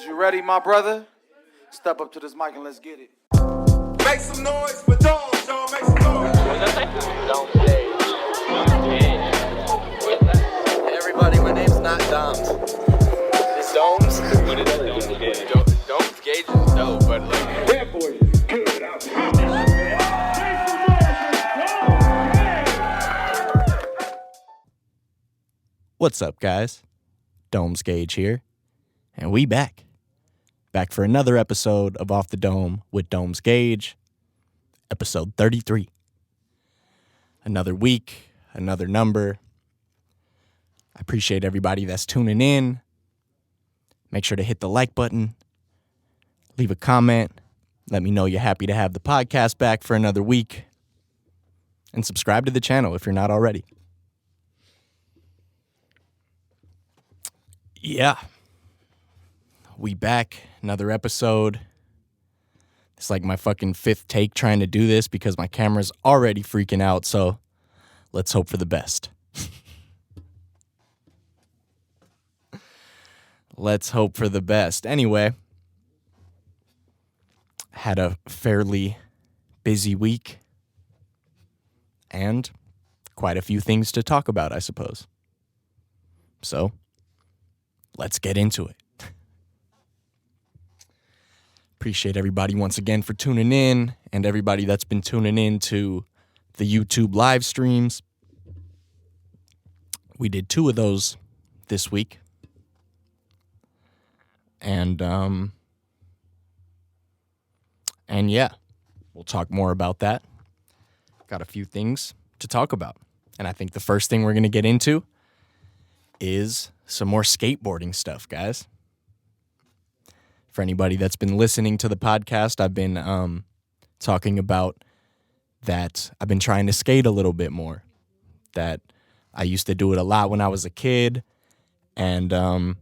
Is you ready, my brother? Step up to this mic and let's get it. Make some noise for Domes, y'all. Make some noise. Hey everybody, my name's not Doms. It's Domes. What is that? Domes Gage is dope, but like. That boy is good. I promise. What's up, guys? Domes Gage here, and we back for another episode of Off the Dome with Domes Gage, episode 33. Another week, another number. I appreciate everybody that's tuning in. Make sure to hit the like button, leave a comment, let me know you're happy to have the podcast back for another week, and subscribe to the channel if you're not already. Yeah, we back, another episode. It's like my fucking fifth take trying to do this because my camera's already freaking out, so let's hope for the best. Let's hope for the best. Anyway, had a fairly busy week and quite a few things to talk about, I suppose. So, let's get into it. Appreciate everybody once again for tuning in and everybody that's been tuning in to the YouTube live streams. We did 2 of those this week. And yeah, we'll talk more about that. Got a few things to talk about. And I think the first thing we're going to get into is some more skateboarding stuff, guys. For anybody that's been listening to the podcast, I've been talking about that I've been trying to skate a little bit more. That I used to do it a lot when I was a kid. And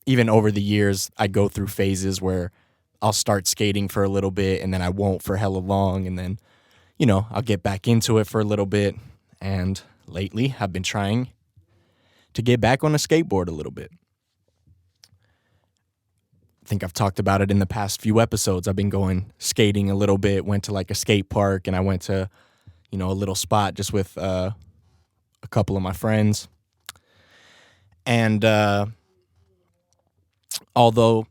even over the years, I go through phases where I'll start skating for a little bit and then I won't for hella long. And then, you know, I'll get back into it for a little bit. And lately, I've been trying to get back on a skateboard a little bit. I think I've talked about it in the past few episodes. I've been going skating a little bit, went to like a skate park, and I went to, you know, a little spot just with a couple of my friends. And although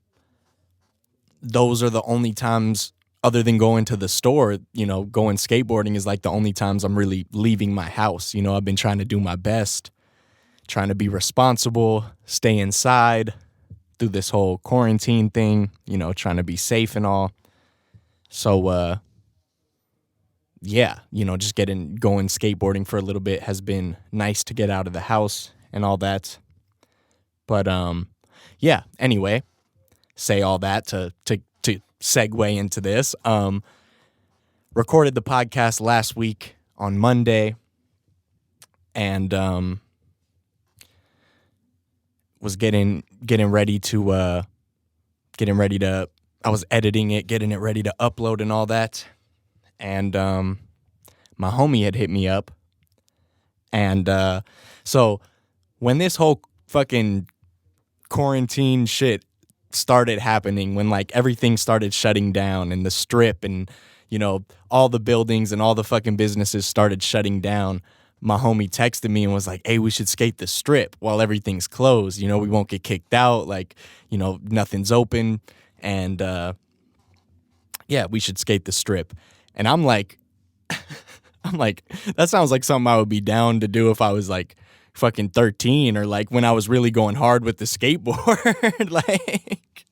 those are the only times, other than going to the store, you know, going skateboarding is like the only times I'm really leaving my house. You know, I've been trying to do my best, trying to be responsible, stay inside through this whole quarantine thing, you know, trying to be safe and all. So, yeah, you know, just going skateboarding for a little bit has been nice to get out of the house and all that. But, yeah, anyway, say all that to segue into this. Recorded the podcast last week on Monday and, was getting ready to I was editing it, getting it ready to upload and all that. And my homie had hit me up. And so when this whole fucking quarantine shit started happening, when like everything started shutting down and the strip and, you know, all the buildings and all the fucking businesses started shutting down, my homie texted me and was like, hey, we should skate the strip while everything's closed. You know, we won't get kicked out. Like, you know, nothing's open. And, yeah, we should skate the strip. And I'm like, that sounds like something I would be down to do if I was like fucking 13 or like when I was really going hard with the skateboard, like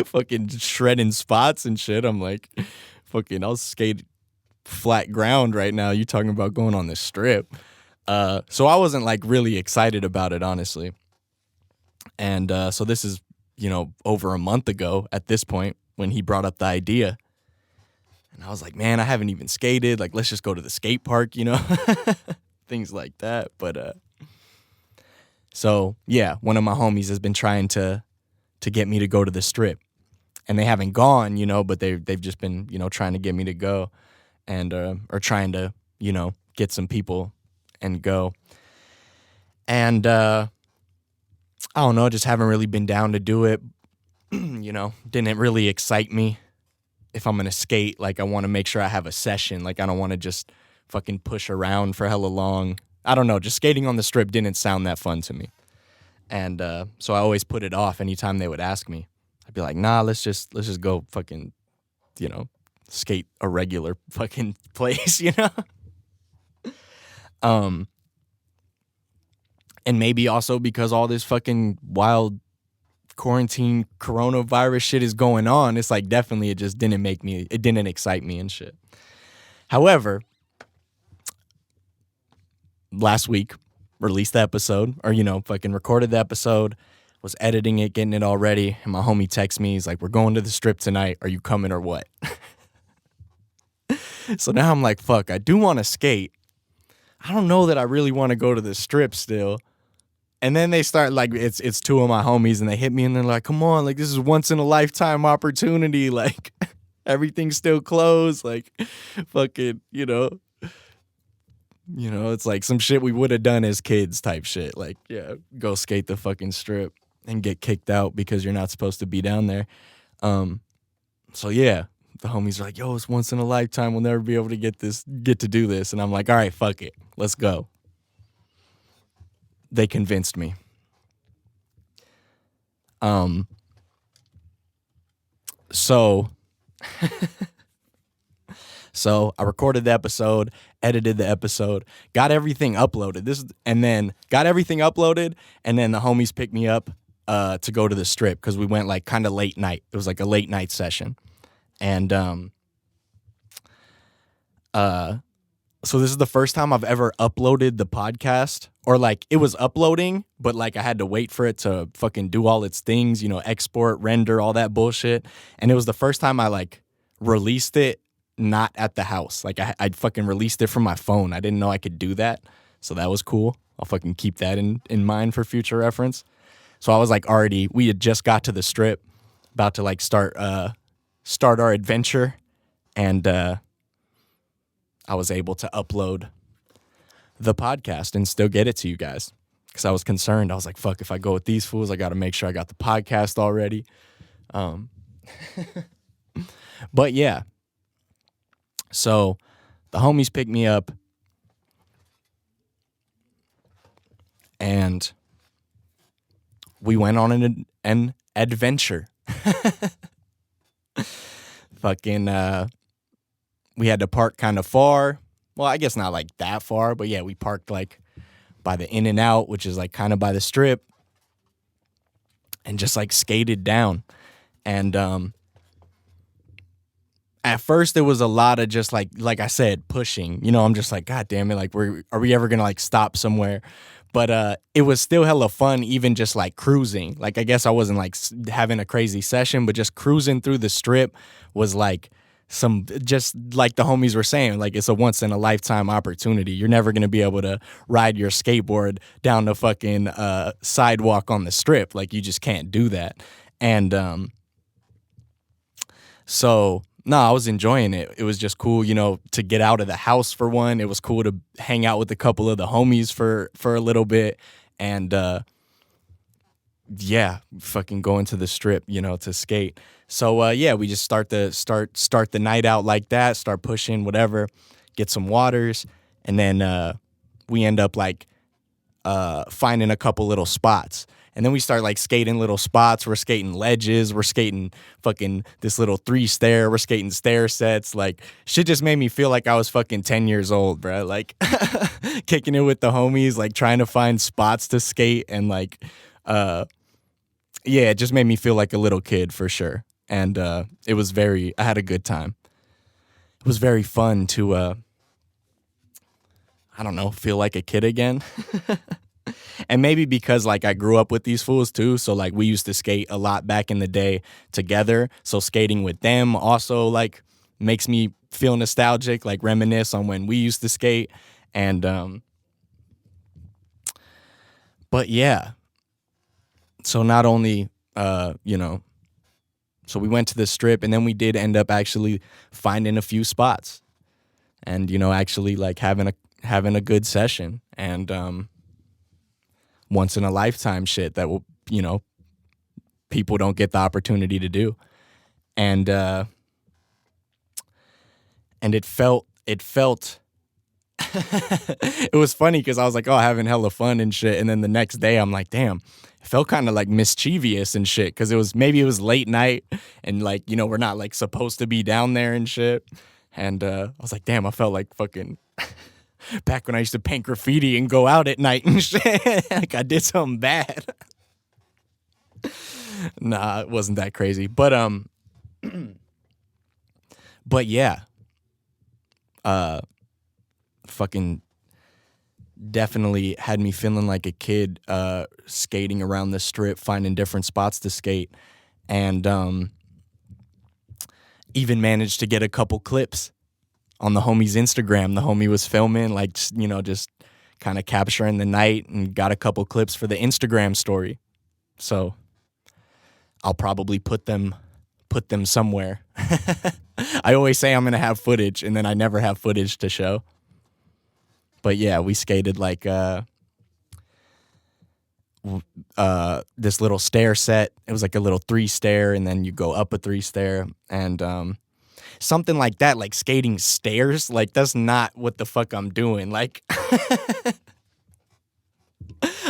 fucking shredding spots and shit. I'm like, fucking, I'll skate flat ground right now. You talking about going on this strip? So I wasn't like really excited about it, honestly. And so this is, you know, over a month ago at this point when he brought up the idea. And I was like, man, I haven't even skated. Like, let's just go to the skate park, you know, things like that. But so yeah, one of my homies has been trying to get me to go to the strip, and they haven't gone, you know, but they've just been, you know, trying to get me to go. And or trying to, you know, get some people and go. And I don't know, just haven't really been down to do it. didn't really excite me. If I'm gonna skate, like I want to make sure I have a session. Like I don't want to just fucking push around for hella long. I don't know, just skating on the strip didn't sound that fun to me. And so I always put it off anytime they would ask me. I'd be like, nah, let's just go fucking, skate a regular fucking place, And maybe also because all this fucking wild quarantine coronavirus shit is going on, it's like definitely it just didn't excite me and shit. However, last week released the episode, or fucking recorded the episode, was editing it, getting it all ready, and my homie texts me, he's like, we're going to the strip tonight, are you coming or what? So now I'm like, fuck, I do want to skate. I don't know that I really want to go to the strip still. And then they start, like, it's two of my homies, and they hit me, and they're like, come on, like, this is once in a lifetime opportunity, like, everything's still closed, like, fucking, it's like some shit we would have done as kids type shit, like, yeah, go skate the fucking strip and get kicked out because you're not supposed to be down there. So yeah, the homies are like, yo, it's once in a lifetime, we'll never be able to get to do this, and I'm like, all right, fuck it, let's go. They convinced me. So I recorded the episode, edited the episode, got everything uploaded. And then the homies picked me up to go to the strip because we went like kind of late night. It was like a late night session. And so this is the first time I've ever uploaded the podcast, or like it was uploading, but like I had to wait for it to fucking do all its things, export, render, all that bullshit. And it was the first time I like released it not at the house. Like I fucking released it from my phone. I didn't know I could do that. So that was cool. I'll fucking keep that in mind for future reference. So I was like we had just got to the strip, about to like start our adventure, and I was able to upload the podcast and still get it to you guys because I was concerned. I was like, fuck, if I go with these fools, I got to make sure I got the podcast already. But yeah, so the homies picked me up and we went on an adventure. Fucking, we had to park kind of far. Well, I guess not like that far, but yeah, we parked like by the In-N-Out, which is like kind of by the strip, and just like skated down. And at first it was a lot of just like I said, pushing. I'm just like, God damn it, like are we ever gonna like stop somewhere? But it was still hella fun, even just like cruising. Like I guess I wasn't like having a crazy session, but just cruising through the strip was like just like the homies were saying, like it's a once in a lifetime opportunity. You're never going to be able to ride your skateboard down the fucking sidewalk on the strip. Like you just can't do that. And so no, I was enjoying it. It was just cool, to get out of the house for one. It was cool to hang out with a couple of the homies for a little bit. And yeah, fucking going to the strip, to skate. So yeah, we just start the night out like that, start pushing, whatever, get some waters, and then we end up like finding a couple little spots. And then we start like skating little spots. We're skating ledges. We're skating fucking this little 3-stair. We're skating stair sets. Like shit just made me feel like I was fucking 10 years old, bro. Like kicking it with the homies, like trying to find spots to skate. And like, yeah, it just made me feel like a little kid for sure. And I had a good time. It was very fun to, I don't know, feel like a kid again. And maybe because like I grew up with these fools too, so like we used to skate a lot back in the day together. So skating with them also like makes me feel nostalgic, like reminisce on when we used to skate. And but yeah. So not only so we went to the strip, and then we did end up actually finding a few spots, and actually like having a good session, and once in a lifetime shit that will people don't get the opportunity to do. And it felt it was funny because I was like, oh, having hella fun and shit. And then the next day I'm like, damn, it felt kind of like mischievous and shit because it was late night and like, you know, we're not like supposed to be down there and shit. And I was like, damn, I felt like fucking back when I used to paint graffiti and go out at night and shit. Like I did something bad. Nah, it wasn't that crazy. But yeah. Fucking definitely had me feeling like a kid skating around the strip, finding different spots to skate, and even managed to get a couple clips on the homie's Instagram. The homie was filming, like, you know, just kind of capturing the night, and got a couple clips for the Instagram story. So I'll probably put them somewhere. I always say I'm gonna have footage, and then I never have footage to show. But yeah, we skated like this little stair set. It was like a little 3-stair, and then you go up a 3-stair, and something like that, like skating stairs. Like that's not what the fuck I'm doing. Like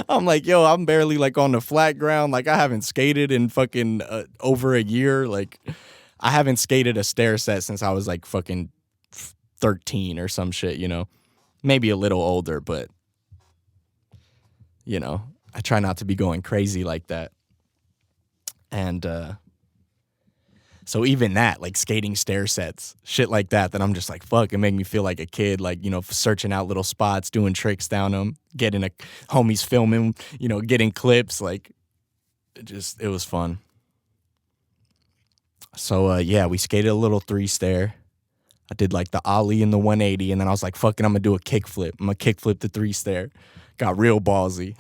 I'm like, yo, I'm barely like on the flat ground. Like I haven't skated in fucking over a year. Like I haven't skated a stair set since I was like fucking 13 or some shit, you know. Maybe a little older, but, you know, I try not to be going crazy like that. And so even that, like skating stair sets, shit like that I'm just like, fuck, it made me feel like a kid, like, you know, searching out little spots, doing tricks down them, getting homies filming, you know, getting clips. Like, it was fun. So, yeah, we skated a little 3-stair. I did like the ollie and the 180, and then I was like, fuck it, I'm gonna do a kickflip. I'm gonna kickflip the 3-stair. Got real ballsy.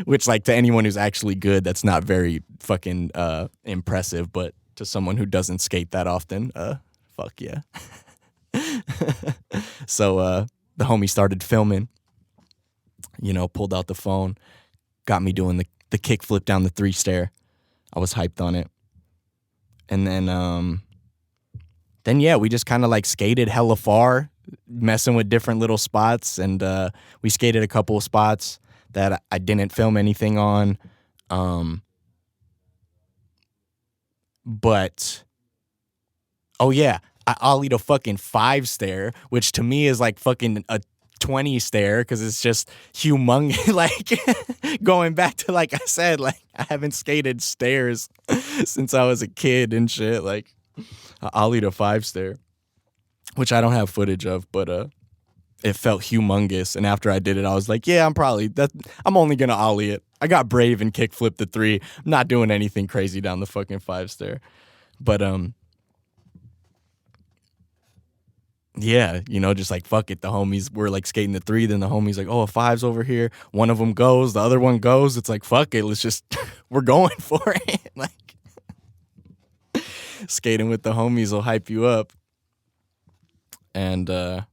Which, like, to anyone who's actually good, that's not very fucking impressive, but to someone who doesn't skate that often, fuck yeah. So the homie started filming, you know, pulled out the phone, got me doing the kickflip down the 3-stair. I was hyped on it. And then yeah, we just kind of like skated hella far, messing with different little spots, and we skated a couple of spots that I didn't film anything on. But oh yeah, I ollied a fucking 5-stair, which to me is like fucking a 20-stair because it's just humongous. Like going back to, like I said, like I haven't skated stairs since I was a kid and shit. Like I ollied a 5-stair, which I don't have footage of, but it felt humongous. And after I did it, I was like, yeah, I'm only gonna ollie it. I got brave and kickflipped the 3. I'm not doing anything crazy down the fucking 5-stair. But yeah, you know, just like fuck it. The homies were like skating the 3, then the homies like, oh, a 5's over here. One of them goes, the other one goes. It's like, fuck it, let's just we're going for it. Like skating with the homies will hype you up. And so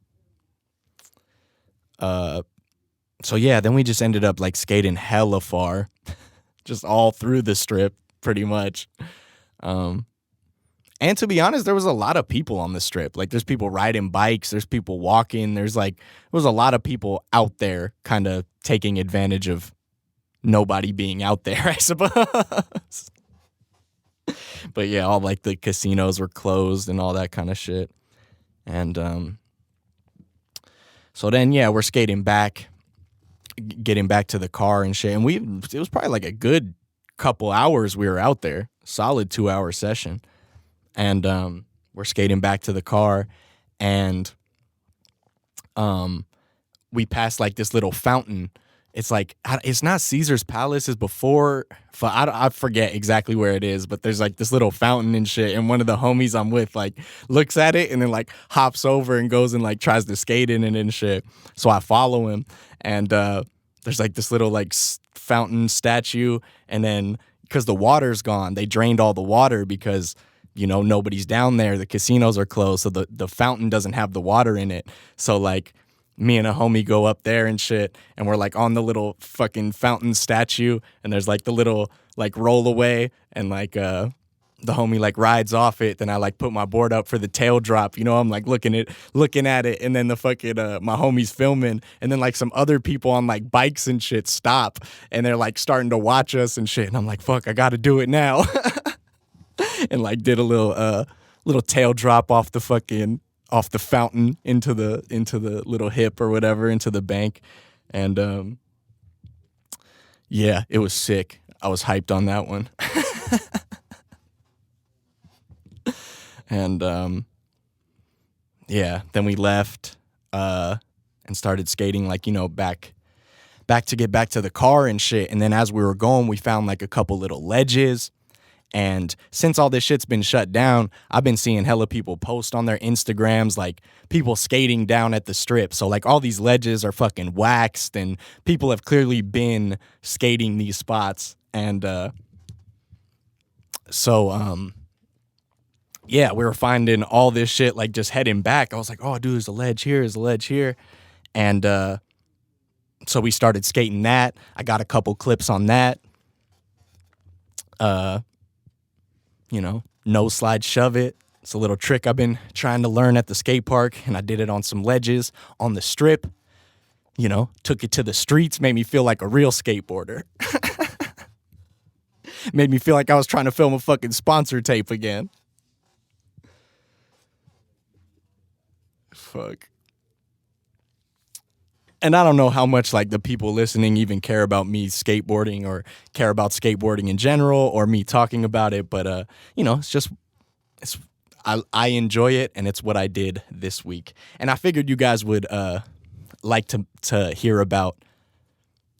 yeah, then we just ended up like skating hella far, just all through the strip pretty much. And to be honest, there was a lot of people on the strip. Like there's people riding bikes, there's people walking, there was a lot of people out there kind of taking advantage of nobody being out there, I suppose. But yeah, all like the casinos were closed and all that kind of shit. And so then yeah, we're skating back, getting back to the car and shit. And it was probably like a good couple hours we were out there, solid 2-hour session. And we're skating back to the car, and we passed like this little fountain. It's like, it's not Caesar's Palace, it's before, I forget exactly where it is, but there's like this little fountain and shit, and one of the homies I'm with like looks at it and then like hops over and goes and like tries to skate in it and shit. So I follow him, and there's like this little like fountain statue, and then because the water's gone, they drained all the water because, you know, nobody's down there, the casinos are closed, so the fountain doesn't have the water in it. So like me and a homie go up there and shit, and we're like on the little fucking fountain statue, and there's like the little like rollaway, and like the homie like rides off it. Then I like put my board up for the tail drop. You know, I'm like looking at it, and then the fucking my homie's filming, and then like some other people on like bikes and shit stop, and they're like starting to watch us and shit, and I'm like, fuck, I gotta do it now. And like did a little tail drop off the fountain into the little hip or whatever, into the bank. And yeah, it was sick. I was hyped on that one. And yeah, then we left and started skating, like, you know, back to get back to the car and shit. And then as we were going, we found like a couple little ledges. And since all this shit's been shut down, I've been seeing hella people post on their Instagrams, like people skating down at the strip. So like all these ledges are fucking waxed, and people have clearly been skating these spots. And yeah, we were finding all this shit, like just heading back. I was like, oh, dude, there's a ledge here, there's a ledge here. And so we started skating that. I got a couple clips on that. You know, no slide, shove it. It's a little trick I've been trying to learn at the skate park, and I did it on some ledges on the strip. You know, took it to the streets, made me feel like a real skateboarder. Made me feel like I was trying to film a fucking sponsor tape again. Fuck. And I don't know how much like the people listening even care about me skateboarding or care about skateboarding in general or me talking about it. But, you know, I enjoy it, and it's what I did this week. And I figured you guys would like to hear about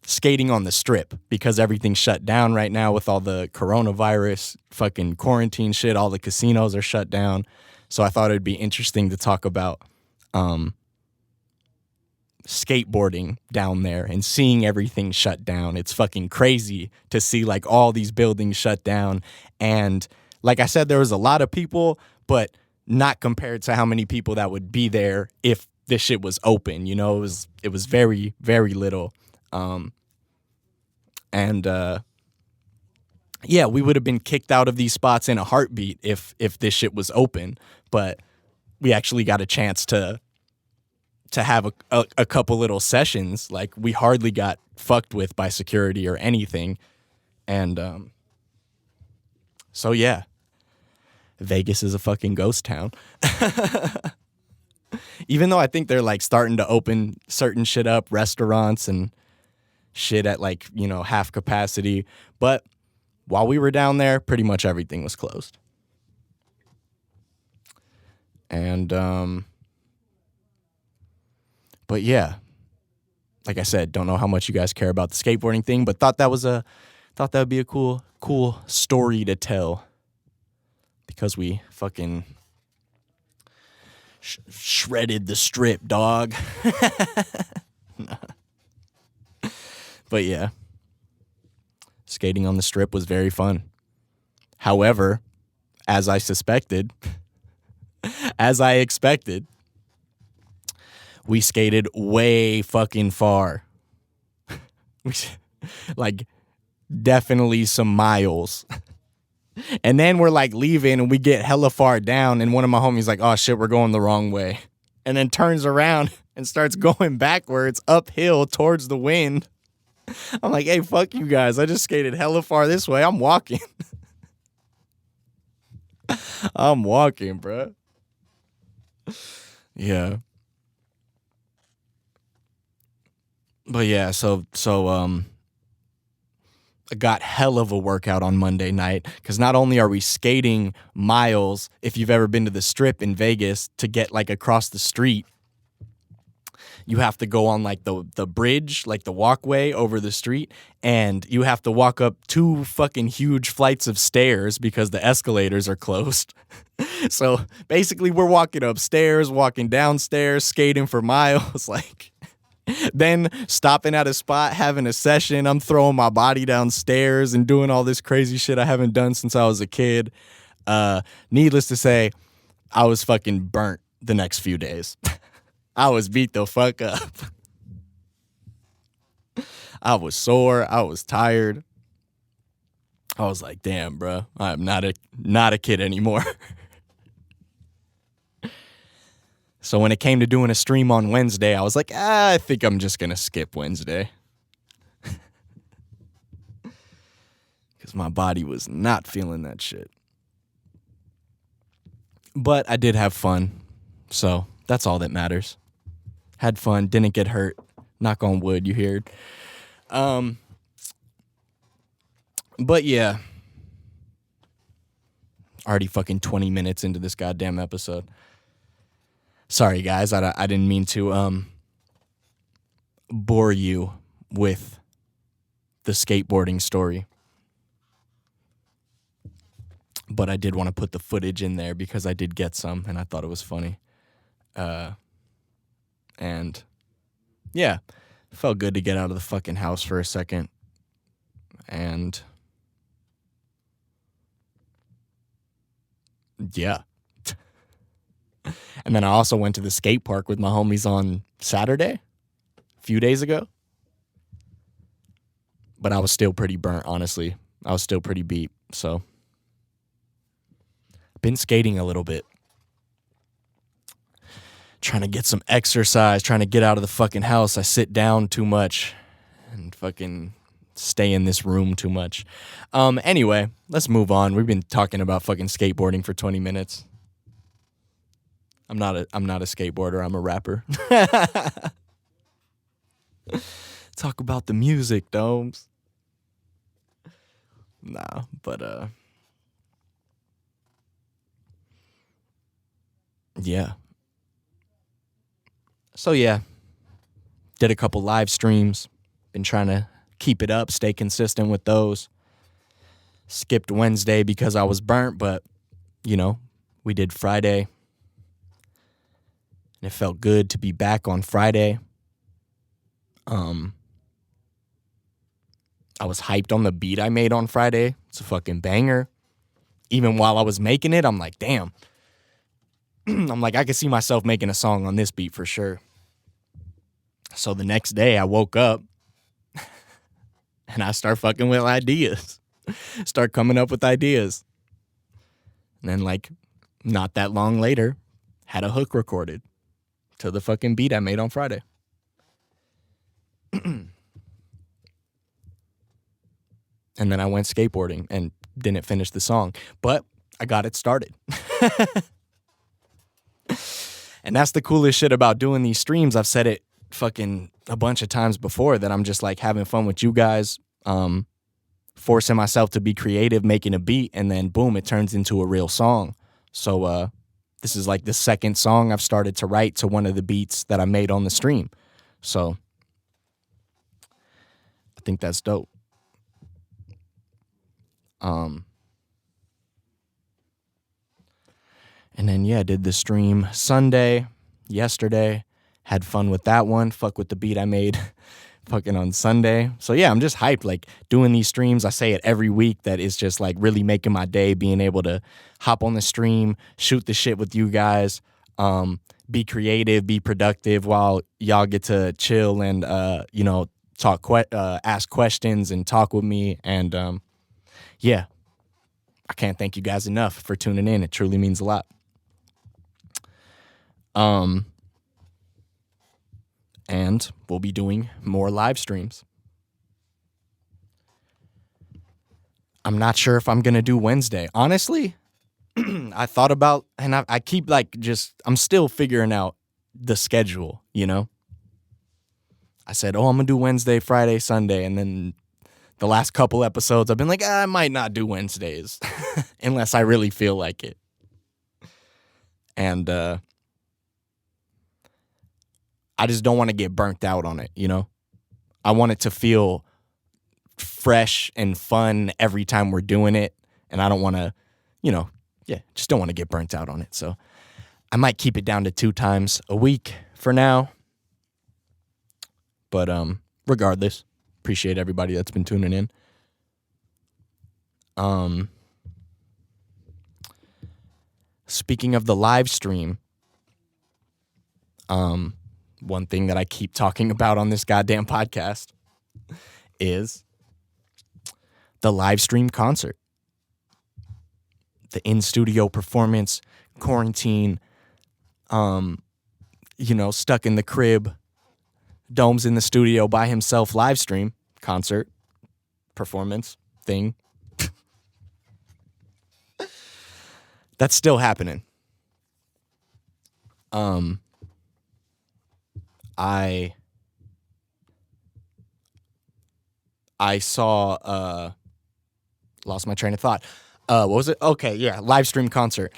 skating on the strip, because everything's shut down right now with all the coronavirus fucking quarantine shit. All the casinos are shut down. So I thought it'd be interesting to talk about skateboarding down there and seeing everything shut down. It's fucking crazy to see like all these buildings shut down. And like I said, there was a lot of people, but not compared to how many people that would be there if this shit was open. You know, it was very, very little. Yeah, we would have been kicked out of these spots in a heartbeat if this shit was open. But we actually got a chance to have a couple little sessions. Like, we hardly got fucked with by security or anything. And so yeah, Vegas is a fucking ghost town. Even though I think they're like starting to open certain shit up, restaurants and shit at like, you know, half capacity. But while we were down there, pretty much everything was closed. And but yeah, like I said, don't know how much you guys care about the skateboarding thing, but thought that would be a cool story to tell, because we fucking shredded the strip, dog. But yeah, skating on the strip was very fun. However, as I expected, we skated way fucking far. Like, definitely some miles. And then we're like leaving, and we get hella far down, and one of my homies like, oh shit, we're going the wrong way. And then turns around and starts going backwards uphill towards the wind. I'm like, hey, fuck you guys. I just skated hella far this way. I'm walking. I'm walking, bro. Yeah. But yeah, so I got hell of a workout on Monday night, because not only are we skating miles, if you've ever been to the strip in Vegas, to get like across the street, you have to go on like the bridge, like the walkway over the street, and you have to walk up 2 fucking huge flights of stairs because the escalators are closed. So basically we're walking upstairs, walking downstairs, skating for miles, like, then stopping at a spot, having a session. I'm throwing my body downstairs and doing all this crazy shit I haven't done since I was a kid. Needless to say, I was fucking burnt the next few days. I was beat the fuck up. I was sore. I was tired. I was like, damn, bro, I'm not a kid anymore. So when it came to doing a stream on Wednesday, I was like, I think I'm just going to skip Wednesday. Because my body was not feeling that shit. But I did have fun. So that's all that matters. Had fun, didn't get hurt. Knock on wood, you heard. But yeah. Already fucking 20 minutes into this goddamn episode. Sorry, guys. I didn't mean to bore you with the skateboarding story. But I did want to put the footage in there because I did get some, and I thought it was funny. And, yeah, it felt good to get out of the fucking house for a second. And, yeah. And then I also went to the skate park with my homies on Saturday, a few days ago. But I was still pretty burnt, honestly. I was still pretty beat, so. Been skating a little bit. Trying to get some exercise, trying to get out of the fucking house. I sit down too much and fucking stay in this room too much. Anyway, let's move on. We've been talking about fucking skateboarding for 20 minutes. I'm not a skateboarder. I'm a rapper. Talk about the music, Domes. Nah, but yeah. So yeah, did a couple live streams. Been trying to keep it up, stay consistent with those. Skipped Wednesday because I was burnt, but you know, we did Friday. And it felt good to be back on Friday. I was hyped on the beat I made on Friday. It's a fucking banger. Even while I was making it, I'm like, damn. I'm like, I could see myself making a song on this beat for sure. So the next day I woke up and I start fucking with ideas. Start coming up with ideas. And then like not that long later, had a hook recorded to the fucking beat I made on Friday. And then I went skateboarding and didn't finish the song. But I got it started. And that's the coolest shit about doing these streams. I've said it fucking a bunch of times before that I'm just like having fun with you guys, forcing myself to be creative, making a beat, and then boom, it turns into a real song. So this is like the second song I've started to write to one of the beats that I made on the stream. So I think that's dope. And then, yeah, did the stream Sunday, yesterday, had fun with that one, fuck with the beat I made fucking on Sunday. So, yeah, I'm just hyped, like, doing these streams. I say it every week that it's just, like, really making my day, being able to hop on the stream, shoot the shit with you guys, be creative, be productive while y'all get to chill and, you know, ask questions and talk with me. And, yeah, I can't thank you guys enough for tuning in. It truly means a lot. And we'll be doing more live streams. I'm not sure if I'm going to do Wednesday. Honestly, I thought about, and I keep like I'm still figuring out the schedule, you know? I said, I'm going to do Wednesday, Friday, Sunday. And then the last couple episodes, I've been like, I might not do Wednesdays unless I really feel like it. And, I just don't want to get burnt out on it, you know? I want it to feel fresh and fun every time we're doing it. And I don't want to, you know, just don't want to get burnt out on it. So I might keep it down to 2 times a week for now. But regardless, appreciate everybody that's been tuning in. Speaking of the live stream, one thing that I keep talking about on this goddamn podcast is the live stream concert. The in-studio performance, quarantine, stuck in the crib, Dome's in the studio by himself, live stream, concert, performance, thing. That's still happening. I saw lost my train of thought. What was it? Okay, yeah, live stream concert.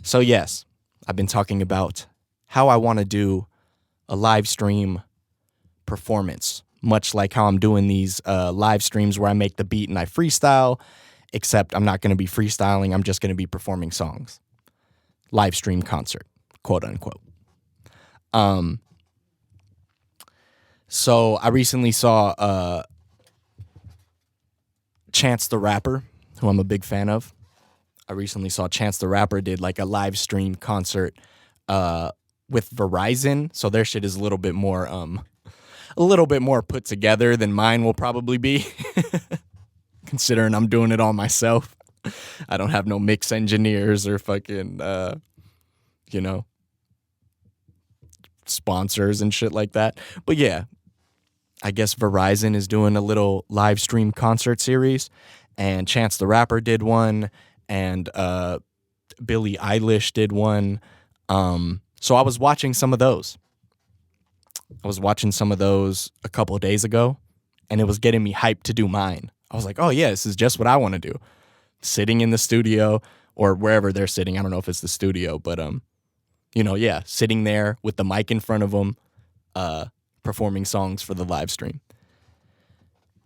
So yes, I've been talking about how I want to do a live stream performance, much like how I'm doing these live streams where I make the beat and I freestyle, except I'm not going to be freestyling, I'm just going to be performing songs. Live stream concert, quote unquote. So I recently saw Chance the Rapper, who I'm a big fan of. I recently saw Chance the Rapper did like a live stream concert with Verizon, so their shit is a little bit more put together than mine will probably be. Considering I'm doing it all myself. I don't have no mix engineers or fucking sponsors and shit like that. But yeah, I guess Verizon is doing a little live stream concert series, and Chance the Rapper did one, and Billie Eilish did one. So I was watching some of those. A couple of days ago, and it was getting me hyped to do mine. I was like, oh yeah, this is just what I want to do. Sitting in the studio or wherever they're sitting. I don't know if it's the studio, but sitting there with the mic in front of them, performing songs for the live stream.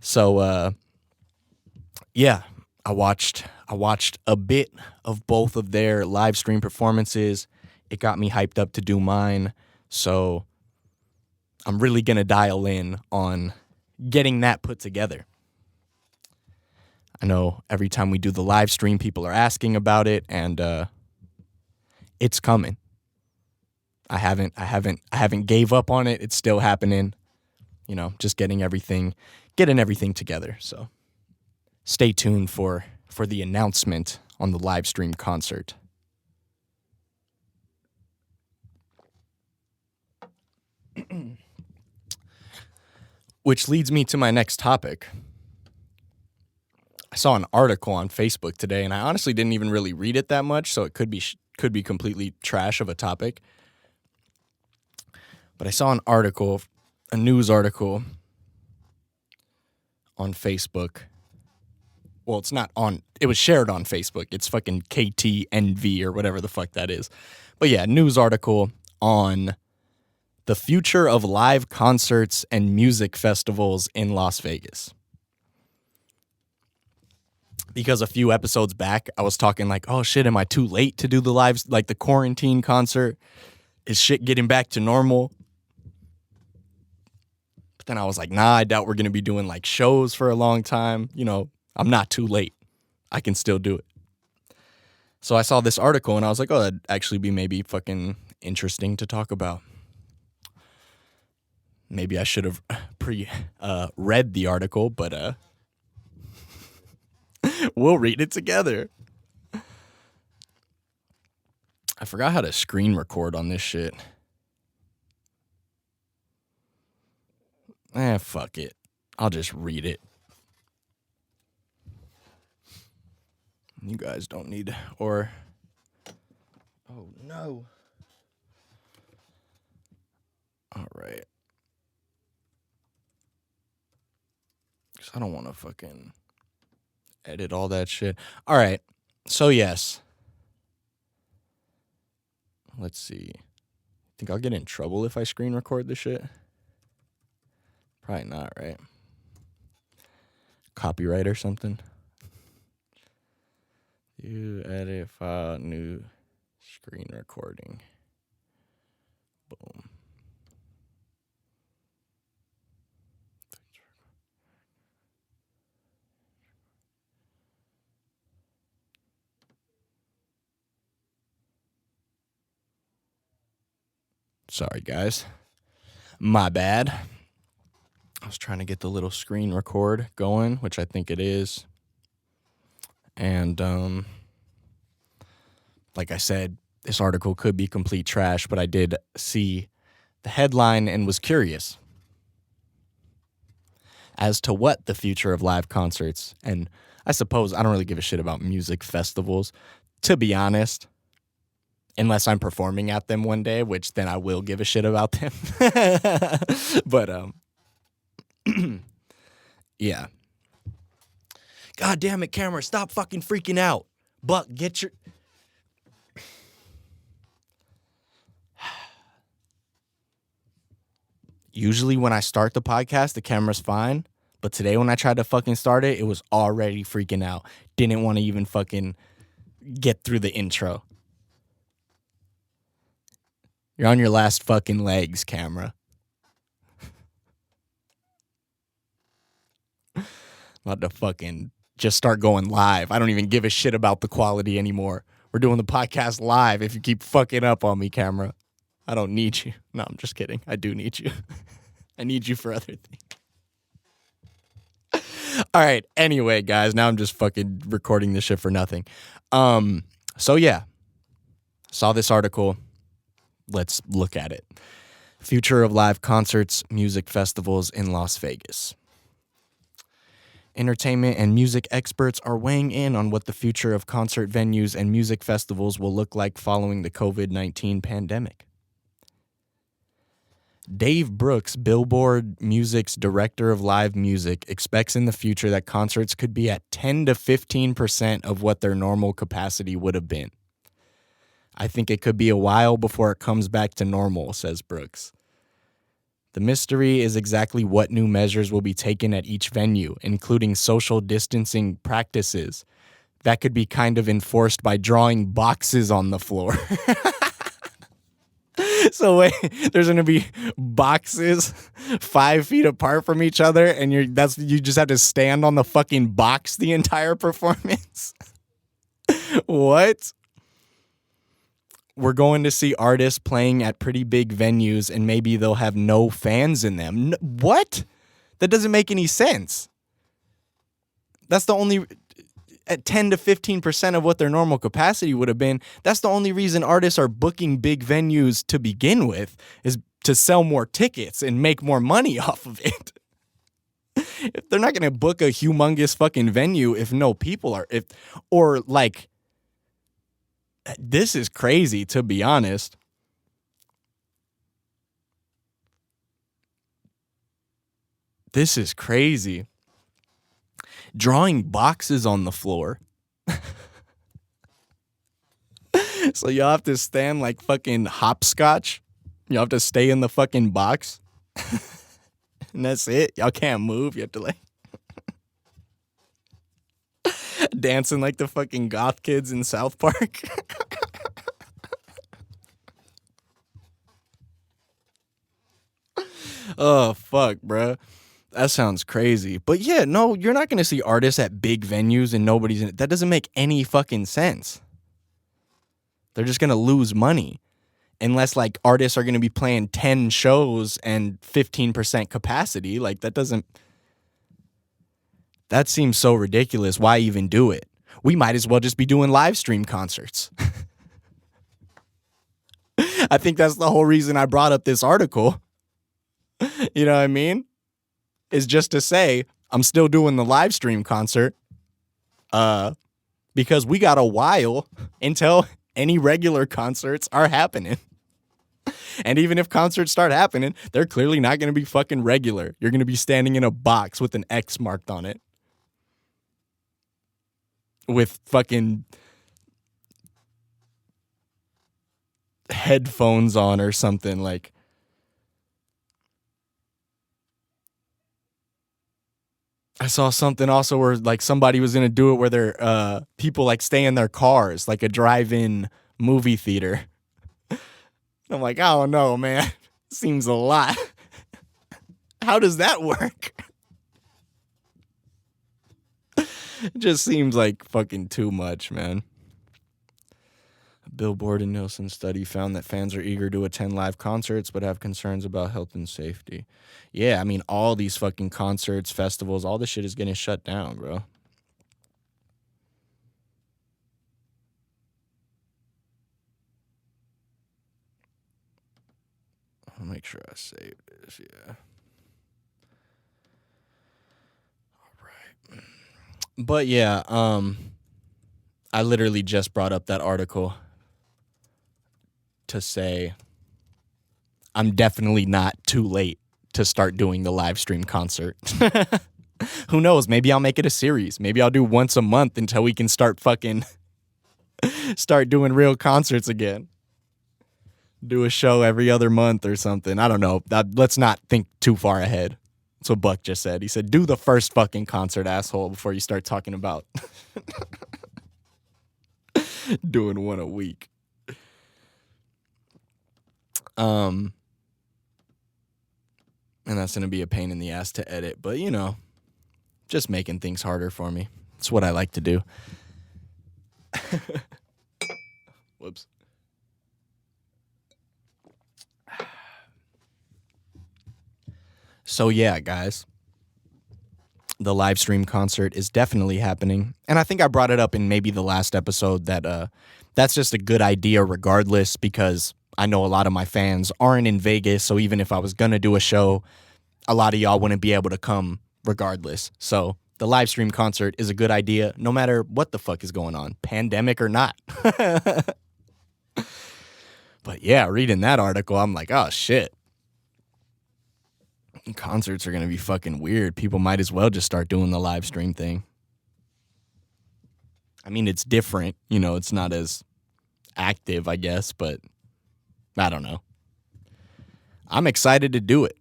So I watched a bit of both of their live stream performances. It got me hyped up to do mine. So I'm really going to dial in on getting that put together. I know every time we do the live stream, people are asking about it, and it's coming. I haven't gave up on it. It's still happening. Just getting everything together. So stay tuned for the announcement on the live stream concert. Which leads me to my next topic. I saw an article on Facebook today, and I honestly didn't even really read it that much, so it could be completely trash of a topic. But I saw a news article on Facebook. Well, it was shared on Facebook. It's fucking KTNV or whatever the fuck that is. But yeah, news article on the future of live concerts and music festivals in Las Vegas. Because a few episodes back, I was talking like, oh shit, am I too late to do the lives, like the quarantine concert? Is shit getting back to normal? But then I was like, nah, I doubt we're going to be doing like shows for a long time. I'm not too late. I can still do it. So I saw this article and I was like, oh, that'd actually be maybe fucking interesting to talk about. Maybe I should have read the article, but we'll read it together. I forgot how to screen record on this shit. Fuck it. I'll just read it. You guys don't need, oh no. All right. Because I don't want to fucking edit all that shit. All right. So, yes. Let's see. Think I'll get in trouble if I screen record this shit? Probably not, right? Copyright or something? You edit file, new screen recording. Boom. Sorry, guys. My bad. I was trying to get the little screen record going, which I think it is. And like I said, this article could be complete trash, but I did see the headline and was curious as to what the future of live concerts, and I suppose I don't really give a shit about music festivals, to be honest, unless I'm performing at them one day, which then I will give a shit about them. But yeah. God damn it, camera, stop fucking freaking out. Buck, get your... Usually when I start the podcast, the camera's fine. But today when I tried to fucking start it, it was already freaking out. Didn't want to even fucking get through the intro. You're on your last fucking legs, camera. About to fucking just start going live. I don't even give a shit about the quality anymore. We're doing the podcast live if you keep fucking up on me, camera. I don't need you. No, I'm just kidding. I do need you. I need you for other things. All right. Anyway, guys, now I'm just fucking recording this shit for nothing. So yeah, saw this article. Let's look at it. Future of live concerts, music festivals in Las Vegas. Entertainment and music experts are weighing in on what the future of concert venues and music festivals will look like following the COVID-19 pandemic. Dave Brooks, Billboard Music's director of live music, expects in the future that concerts could be at 10 to 15% of what their normal capacity would have been. I think it could be a while before it comes back to normal, says Brooks. The mystery is exactly what new measures will be taken at each venue, including social distancing practices. That could be kind of enforced by drawing boxes on the floor. So wait, there's gonna be boxes 5 feet apart from each other, and you just have to stand on the fucking box the entire performance. What? We're going to see artists playing at pretty big venues, and maybe they'll have no fans in them. What? That doesn't make any sense. That's the only... At 10 to 15% of what their normal capacity would have been, that's the only reason artists are booking big venues to begin with, is to sell more tickets and make more money off of it. If they're not going to book a humongous fucking venue if no people are... This is crazy, to be honest. This is crazy. Drawing boxes on the floor. So y'all have to stand like fucking hopscotch. Y'all have to stay in the fucking box. And that's it. Y'all can't move. You have to like dancing like the fucking goth kids in South Park. Oh, fuck, bruh. That sounds crazy. But yeah, no, you're not going to see artists at big venues and nobody's in it. That doesn't make any fucking sense. They're just going to lose money. Unless, like, artists are going to be playing 10 shows and 15% capacity. Like, that seems so ridiculous. Why even do it? We might as well just be doing live stream concerts. I think that's the whole reason I brought up this article. You know what I mean? Is just to say, I'm still doing the live stream concert because we got a while until any regular concerts are happening. And even if concerts start happening, they're clearly not going to be fucking regular. You're going to be standing in a box with an X marked on it. With fucking headphones on or something like. I saw something also where like somebody was gonna do it where their people like stay in their cars, like a drive-in movie theater. I'm like, I don't know, man. Seems a lot. How does that work? It just seems like fucking too much, man. Billboard and Nielsen study found that fans are eager to attend live concerts but have concerns about health and safety. Yeah, I mean, all these fucking concerts, festivals, all this shit is getting shut down, bro. I'll make sure I save this, yeah. All right. But yeah, I literally just brought up that article to say I'm definitely not too late to start doing the live stream concert. Who knows? Maybe I'll make it a series. Maybe I'll do once a month until we can start doing real concerts again. Do a show every other month or something. I don't know. Let's not think too far ahead. That's what Buck just said. He said, do the first fucking concert, asshole, before you start talking about doing one a week. And that's going to be a pain in the ass to edit. But, you know, just making things harder for me. It's what I like to do. Whoops. So, yeah, guys. The live stream concert is definitely happening. And I think I brought it up in maybe the last episode that that's just a good idea regardless, because I know a lot of my fans aren't in Vegas. So even if I was going to do a show, a lot of y'all wouldn't be able to come regardless. So the live stream concert is a good idea no matter what the fuck is going on, pandemic or not. But yeah, reading that article, I'm like, oh shit. Concerts are going to be fucking weird. People might as well just start doing the live stream thing. I mean, it's different. You know, it's not as active, I guess, but I don't know. I'm excited to do it.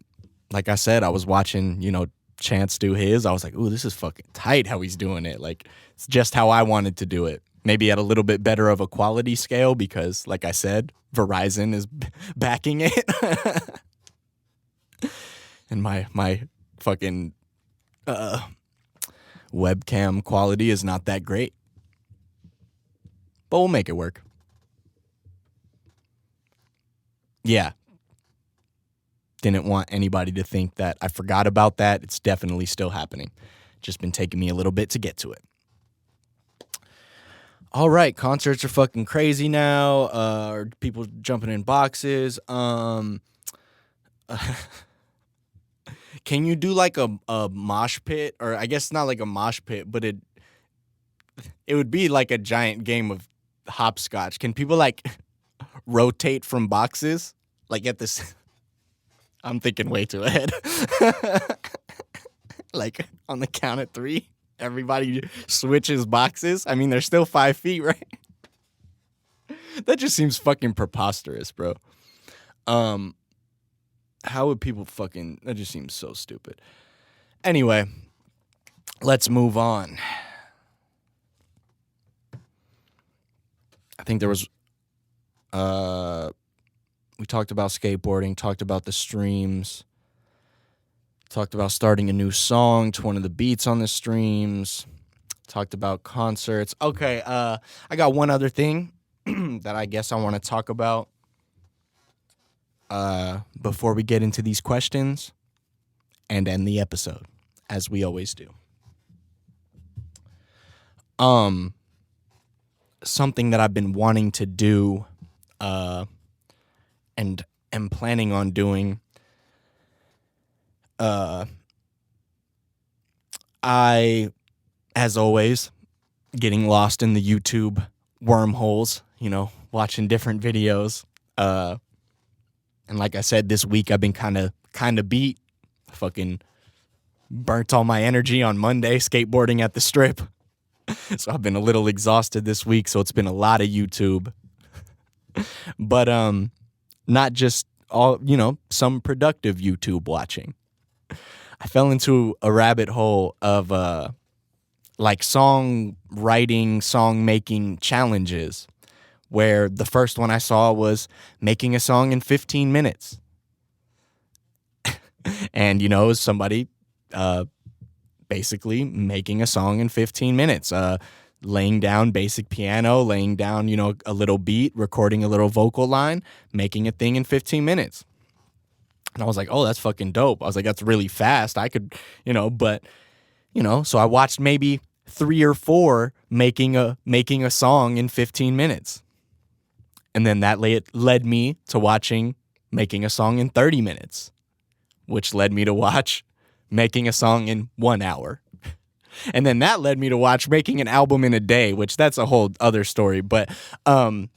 Like I said, I was watching, you know, Chance do his. I was like, ooh, this is fucking tight how he's doing it. Like, it's just how I wanted to do it. Maybe at a little bit better of a quality scale because, like I said, Verizon is backing it. And my fucking webcam quality is not that great. But we'll make it work. Yeah. Didn't want anybody to think that I forgot about that. It's definitely still happening. Just been taking me a little bit to get to it. All right, concerts are fucking crazy now. People jumping in boxes. Can you do like a mosh pit? Or I guess not like a mosh pit, but it would be like a giant game of hopscotch. Can people like rotate from boxes? Like at this, I'm thinking way too ahead. Like on the count of 3, everybody switches boxes. I mean, they're still 5 feet, right? That just seems fucking preposterous, bro. How would people fucking... That just seems so stupid. Anyway, let's move on. I think there was... we talked about skateboarding, talked about the streams, talked about starting a new song to one of the beats on the streams, talked about concerts. Okay, I got one other thing that I guess I want to talk about. Before we get into these questions and end the episode, as we always do. Something that I've been wanting to do, and am planning on doing, I, as always, getting lost in the YouTube wormholes, you know, watching different videos, and like I said, this week I've been kind of beat. Fucking burnt all my energy on Monday skateboarding at the strip. So I've been a little exhausted this week, so it's been a lot of YouTube. But not just all, you know, some productive YouTube watching. I fell into a rabbit hole of like songwriting, song making challenges, where the first one I saw was making a song in 15 minutes. And, you know, somebody basically making a song in 15 minutes. laying down basic piano, laying down, you know, a little beat, recording a little vocal line, making a thing in 15 minutes. And I was like, oh, that's fucking dope. I was like, that's really fast. I could, you know, but, you know, so I watched maybe 3 or 4 making a song in 15 minutes. And then that led me to watching making a song in 30 minutes, which led me to watch making a song in 1 hour. And then that led me to watch making an album in a day, which that's a whole other story. But I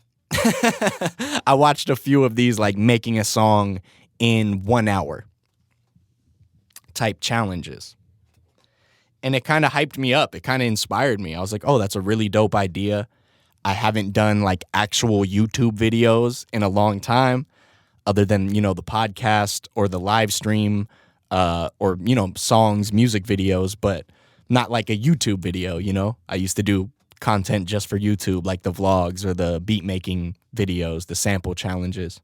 watched a few of these, like making a song in 1 hour type challenges. And it kind of hyped me up. It kind of inspired me. I was like, oh, that's a really dope idea. I haven't done like actual YouTube videos in a long time, other than, you know, the podcast or the live stream, or, you know, songs, music videos, but not like a YouTube video, you know? I used to do content just for YouTube, like the vlogs or the beat making videos, the sample challenges.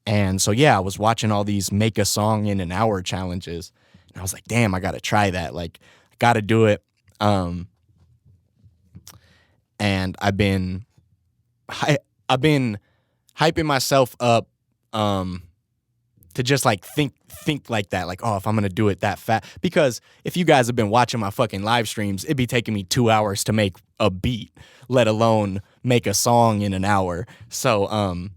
And so, yeah, I was watching all these make a song in an hour challenges. And I was like, damn, I got to try that. Like, I got to do it. And I've been hyping myself up to just like think like that, like, oh, if I'm gonna do it that fast, because if you guys have been watching my fucking live streams, it'd be taking me 2 hours to make a beat, let alone make a song in an hour. So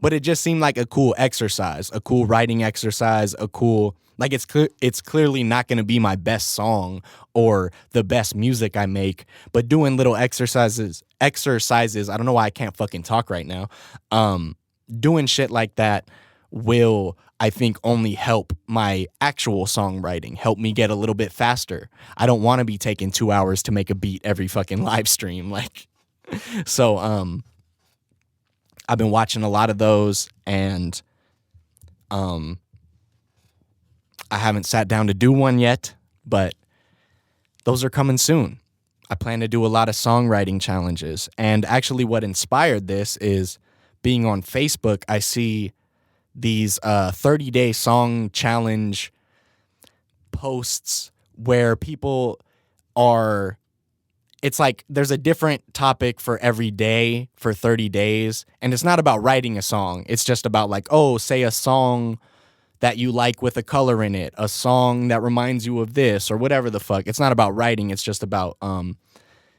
but it just seemed like a cool exercise, a cool writing exercise, a cool, like, it's clearly not going to be my best song or the best music I make, but doing little exercises, I don't know why I can't fucking talk right now. Doing shit like that will, I think, only help my actual songwriting, help me get a little bit faster. I don't want to be taking 2 hours to make a beat every fucking live stream. Like, so, I've been watching a lot of those, and, I haven't sat down to do one yet, but those are coming soon. I plan to do a lot of songwriting challenges. And actually what inspired this is being on Facebook, I see these 30-day song challenge posts where people are, it's like there's a different topic for every day for 30 days. And it's not about writing a song. It's just about like, oh, say a song that you like with a color in it, a song that reminds you of this or whatever the fuck. It's not about writing. It's just about,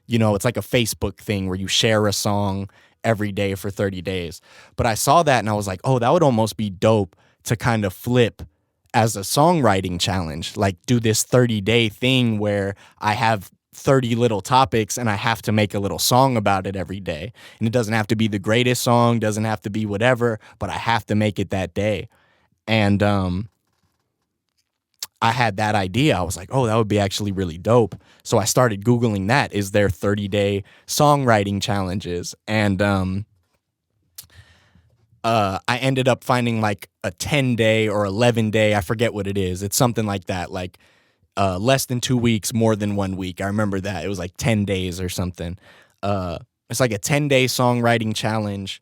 you know, it's like a Facebook thing where you share a song every day for 30 days. But I saw that and I was like, oh, that would almost be dope to kind of flip as a songwriting challenge, like do this 30-day thing where I have 30 little topics and I have to make a little song about it every day. And it doesn't have to be the greatest song, doesn't have to be whatever, but I have to make it that day. And I had that idea. I was like, oh, that would be actually really dope. So I started Googling that. Is there 30-day songwriting challenges? And I ended up finding like a 10-day or 11-day. I forget what it is. It's something like that, like less than 2 weeks, more than 1 week. I remember that. It was like 10 days or something. It's like a 10-day songwriting challenge.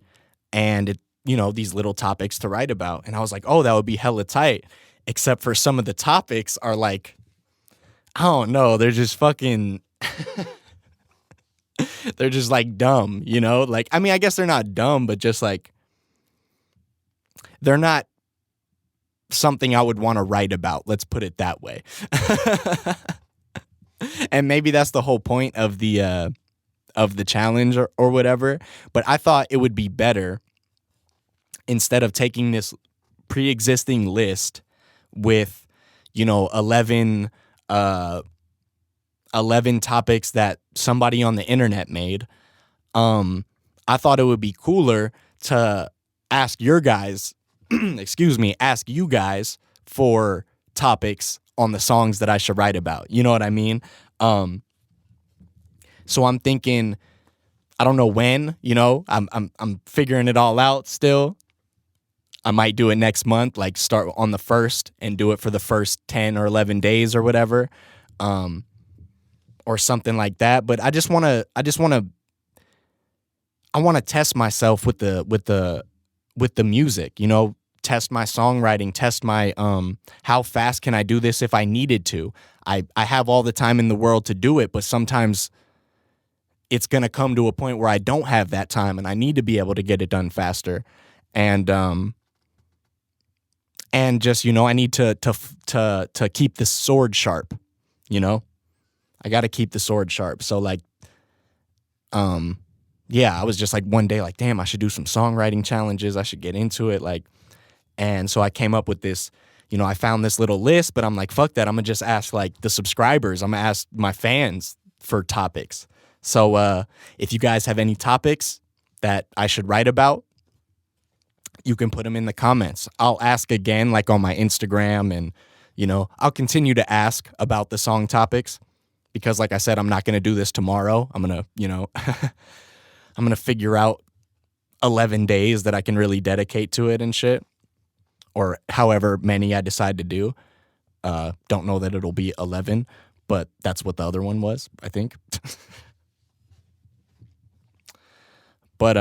And it, you know, these little topics to write about. And I was like, oh, that would be hella tight. Except for some of the topics are like, I don't know, they're just fucking, they're just like dumb, you know? Like, I mean, I guess they're not dumb, but just like, they're not something I would want to write about. Let's put it that way. And maybe that's the whole point of the challenge or whatever. But I thought it would be better, instead of taking this pre-existing list with, you know, 11 topics that somebody on the internet made, I thought it would be cooler to ask your guys, ask you guys for topics on the songs that I should write about. You know what I mean? So I'm thinking, I don't know when, you know, I'm figuring it all out still. I might do it next month, like start on the 1st and do it for the first 10 or 11 days or whatever, or something like that. But I want to test myself with the music, you know, test my songwriting, test my how fast can I do this if I needed to. I have all the time in the world to do it, but sometimes it's going to come to a point where I don't have that time and I need to be able to get it done faster. And just, you know, I need to keep the sword sharp, you know? I got to keep the sword sharp. So like yeah, I was just like one day like, damn, I should do some songwriting challenges. I should get into it. Like, and so I came up with this, you know, I found this little list, but I'm like, fuck that. I'm going to just ask like the subscribers. I'm going to ask my fans for topics. So if you guys have any topics that I should write about, you can put them in the comments. I'll ask again, like on my Instagram, and, you know, I'll continue to ask about the song topics because, like I said, I'm not going to do this tomorrow. I'm going to, you know, I'm going to figure out 11 days that I can really dedicate to it and shit, or however many I decide to do. Don't know that it'll be 11, but that's what the other one was, I think. But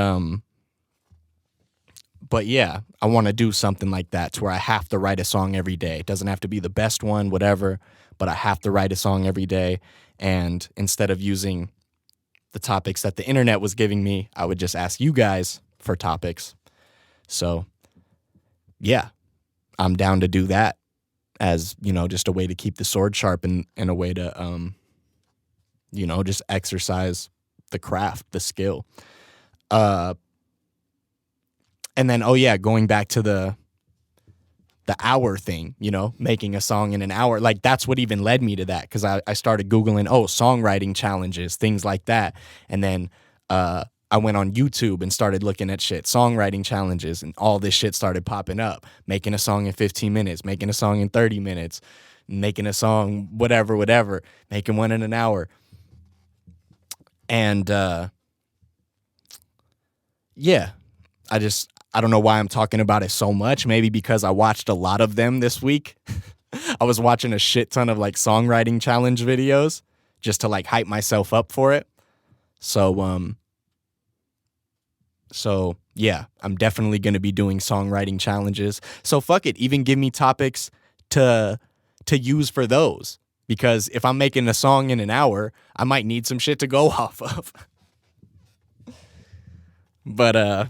yeah, I want to do something like that to where I have to write a song every day. It doesn't have to be the best one, whatever, but I have to write a song every day. And instead of using the topics that the internet was giving me, I would just ask you guys for topics. So yeah, I'm down to do that as, you know, just a way to keep the sword sharp and a way to, you know, just exercise the craft, the skill. And then, oh yeah, going back to the hour thing, you know, making a song in an hour, like that's what even led me to that. Cause I started Googling, songwriting challenges, things like that. And then, I went on YouTube and started looking at shit, songwriting challenges, and all this shit started popping up, making a song in 15 minutes, making a song in 30 minutes, making a song, whatever, making one in an hour. And, yeah, I don't know why I'm talking about it so much. Maybe because I watched a lot of them this week. I was watching a shit ton of like songwriting challenge videos just to like hype myself up for it. So yeah, I'm definitely going to be doing songwriting challenges. So fuck it, even give me topics to use for those, because if I'm making a song in an hour, I might need some shit to go off of. But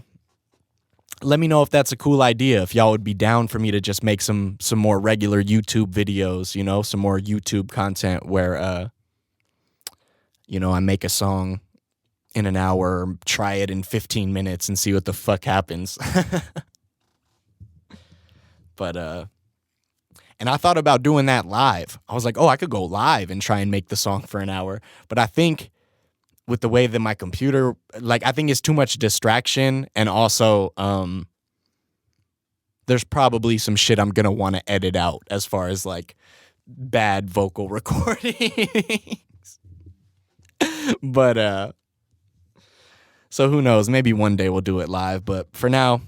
let me know if that's a cool idea, if y'all would be down for me to just make some more regular YouTube videos, you know, some more YouTube content where, you know, I make a song in an hour, try it in 15 minutes and see what the fuck happens. But, and I thought about doing that live. I was like, I could go live and try and make the song for an hour. But I think with the way that my computer, like, I think it's too much distraction. And also, there's probably some shit I'm going to want to edit out as far as like bad vocal recordings. But, so who knows? Maybe one day we'll do it live. But for now,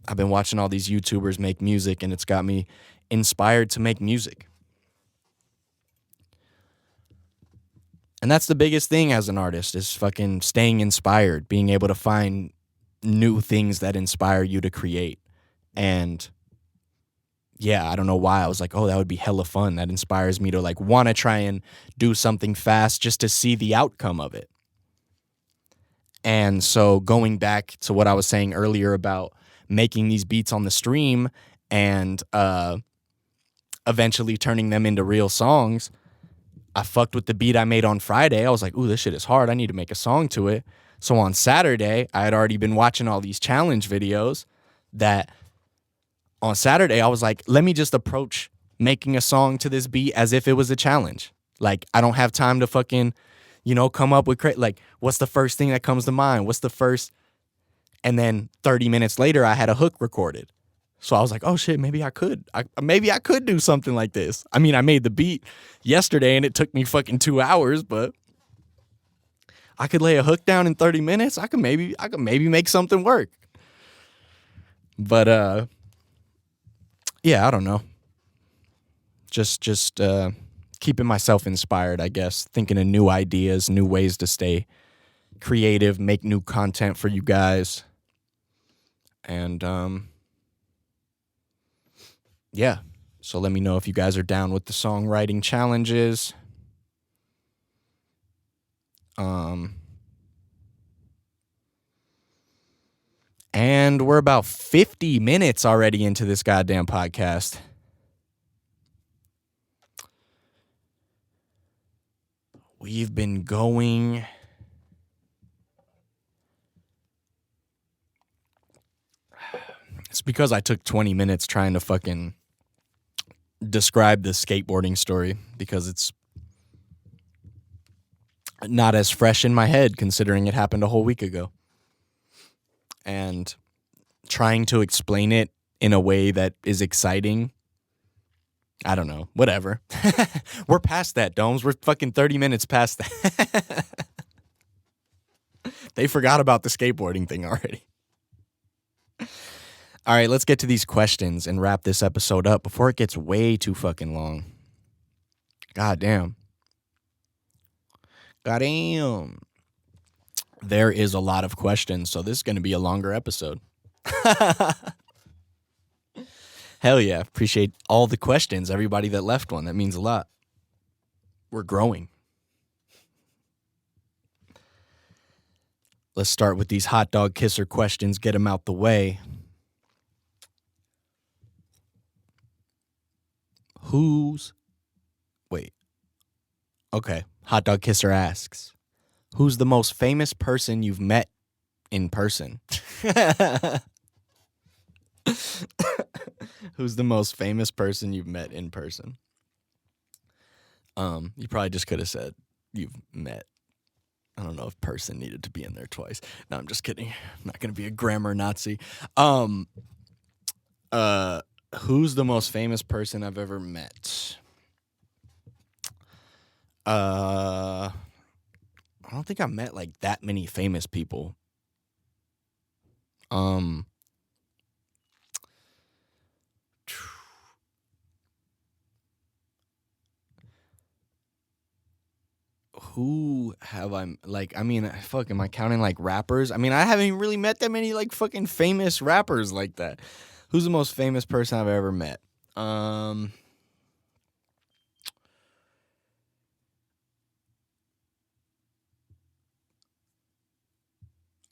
I've been watching all these YouTubers make music and it's got me inspired to make music. And that's the biggest thing as an artist, is fucking staying inspired, being able to find new things that inspire you to create. And yeah, I don't know why. I was like, that would be hella fun. That inspires me to like want to try and do something fast just to see the outcome of it. And so going back to what I was saying earlier about making these beats on the stream and eventually turning them into real songs, I fucked with the beat I made on Friday. I was like, ooh, this shit is hard. I need to make a song to it. So on Saturday, I had already been watching all these challenge videos that on Saturday, I was like, let me just approach making a song to this beat as if it was a challenge. Like, I don't have time to fucking, you know, come up with, like, what's the first thing that comes to mind? What's the first? And then 30 minutes later, I had a hook recorded. So I was like, oh shit, maybe I could do something like this. I mean, I made the beat yesterday and it took me fucking 2 hours, but I could lay a hook down in 30 minutes. I could maybe make something work. But yeah, I don't know. Just keeping myself inspired, I guess, thinking of new ideas, new ways to stay creative, make new content for you guys. And yeah. So let me know if you guys are down with the songwriting challenges. And we're about 50 minutes already into this goddamn podcast. We've been going. It's because I took 20 minutes trying to fucking describe the skateboarding story because it's not as fresh in my head considering it happened a whole week ago. And trying to explain it in a way that is exciting, I don't know, whatever. We're past that, Domes. We're fucking 30 minutes past that. They forgot about the skateboarding thing already. All right, let's get to these questions and wrap this episode up before it gets way too fucking long. God damn. There is a lot of questions, so this is going to be a longer episode. Hell yeah. Appreciate all the questions, everybody that left one. That means a lot. We're growing. Let's start with these hot dog kisser questions, get them out the way. Okay. Hot dog kisser asks, who's the most famous person you've met in person? Who's the most famous person you've met in person? You probably just could have said you've met. I don't know if person needed to be in there twice. No, I'm just kidding. I'm not gonna be a grammar Nazi. Who's the most famous person I've ever met? I don't think I met like that many famous people. Who have I, like, I mean, fuck, am I counting like rappers? I mean, I haven't even really met that many like fucking famous rappers like that. Who's the most famous person I've ever met? I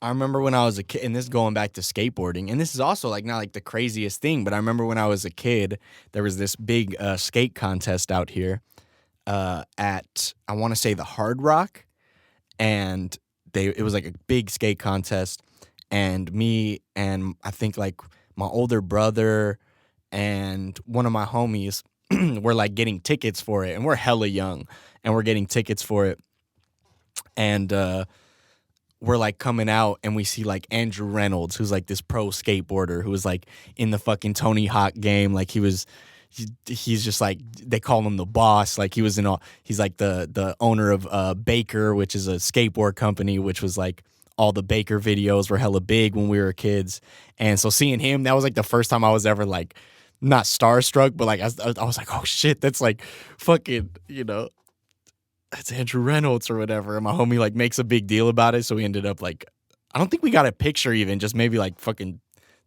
remember when I was a kid, and this is going back to skateboarding, and this is also like not like the craziest thing, but I remember when I was a kid, there was this big skate contest out here at, I want to say, the Hard Rock, and it was like a big skate contest, and me and I think like my older brother and one of my homies were like getting tickets for it, and we're hella young, and we're getting tickets for it, and we're like coming out and we see like Andrew Reynolds, who's like this pro skateboarder who was like in the fucking Tony Hawk game. Like he's just like, they call him the boss. Like he's like the owner of Baker, which is a skateboard company, which was like all the Baker videos were hella big when we were kids. And so seeing him, that was like the first time I was ever like, not starstruck, but like I was like, oh shit, that's like fucking, that's Andrew Reynolds or whatever. And my homie like makes a big deal about it. So we ended up like, I don't think we got a picture even, just maybe like fucking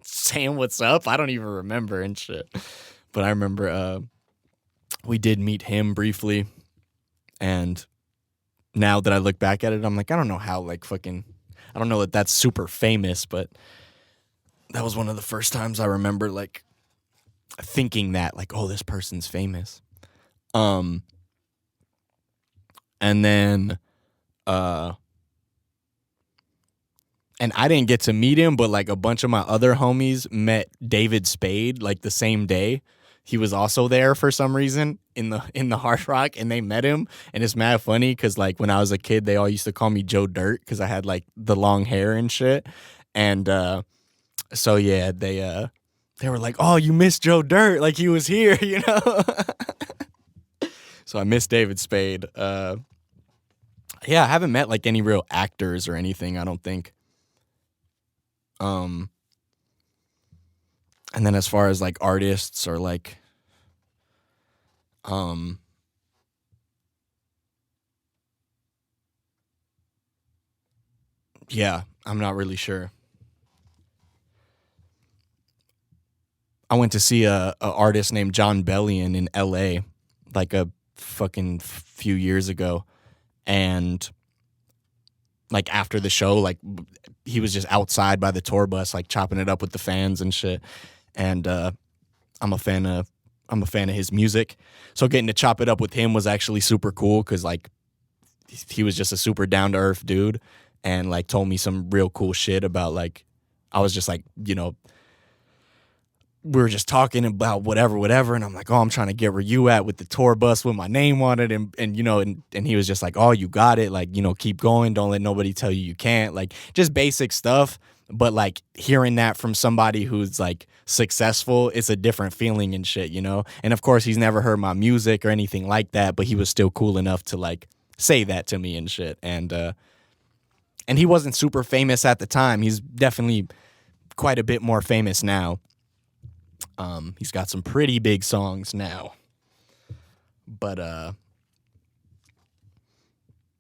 saying what's up. I don't even remember and shit. But I remember we did meet him briefly. And now that I look back at it, I'm like, I don't know how like fucking, I don't know that that's super famous, but that was one of the first times I remember like thinking that like, oh, this person's famous. And then, and I didn't get to meet him, but like a bunch of my other homies met David Spade like the same day. He was also there for some reason in the Hard Rock, and they met him, and it's mad funny because like when I was a kid, they all used to call me Joe Dirt because I had like the long hair and shit, and so yeah, they were like, oh, you missed Joe Dirt, like he was here, So I miss David Spade. Yeah, I haven't met like any real actors or anything, I don't think. And then as far as like artists or like yeah, I'm not really sure. I went to see a artist named John Bellion in L.A. like a fucking few years ago, and like after the show, like he was just outside by the tour bus, like chopping it up with the fans and shit. And I'm a fan of his music, so getting to chop it up with him was actually super cool because like he was just a super down to earth dude, and like told me some real cool shit about like I was just like, you know, we were just talking about whatever, and I'm like, oh, I'm trying to get where you at with the tour bus with my name on it, and you know, and he was just like, oh, you got it, like, you know, keep going, don't let nobody tell you can't, like just basic stuff. But like hearing that from somebody who's like successful, it's a different feeling and shit, you know. And of course, he's never heard my music or anything like that, but he was still cool enough to like say that to me and shit. And he wasn't super famous at the time. He's definitely quite a bit more famous now. He's got some pretty big songs now. But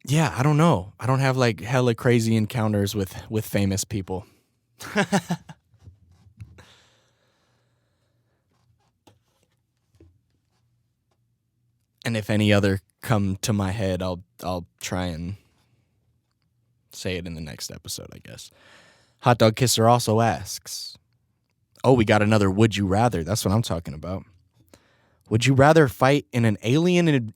yeah, I don't know. I don't have like hella crazy encounters with famous people. And if any other come to my head, I'll try and say it in the next episode, I guess. Hot Dog Kisser also asks, oh, we got another would you rather. That's what I'm talking about. Would you rather fight in an alien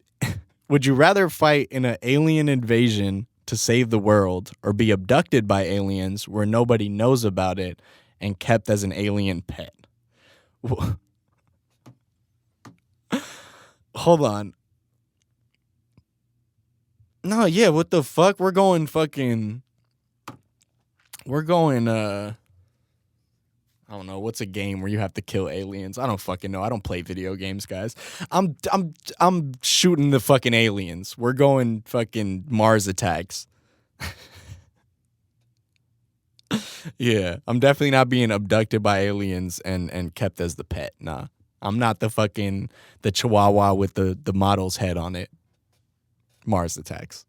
would you rather fight in an alien invasion to save the world, or be abducted by aliens where nobody knows about it and kept as an alien pet? Hold on. No, yeah, what the fuck? We're going I don't know, what's a game where you have to kill aliens? I don't fucking know. I don't play video games, guys. I'm shooting the fucking aliens. We're going fucking Mars attacks. Yeah, I'm definitely not being abducted by aliens and kept as the pet. Nah. I'm not the chihuahua with the model's head on it. Mars attacks.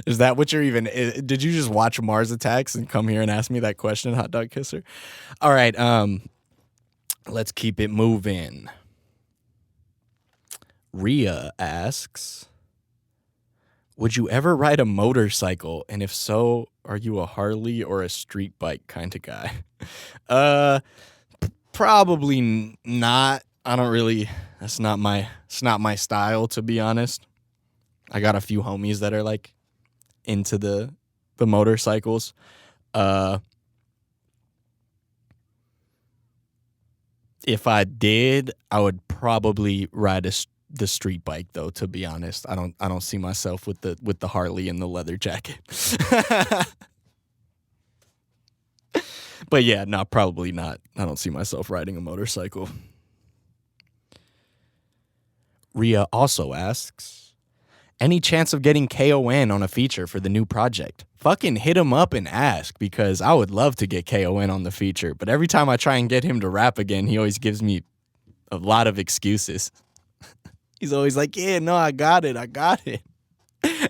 Is that what you're even... Did you just watch Mars Attacks and come here and ask me that question, Hot Dog Kisser? All right, let's keep it moving. Rhea asks, would you ever ride a motorcycle? And if so, are you a Harley or a street bike kind of guy? Probably not. I don't really... It's not my style, to be honest. I got a few homies that are like into the motorcycles. If I did, I would probably ride the street bike though, to be honest. I don't see myself with the Harley and the leather jacket. But yeah, no, probably not. I don't see myself riding a motorcycle. Rhea also asks, any chance of getting KON on a feature for the new project? Fucking hit him up and ask, because I would love to get KON on the feature. But every time I try and get him to rap again, he always gives me a lot of excuses. He's always like, yeah, no, I got it.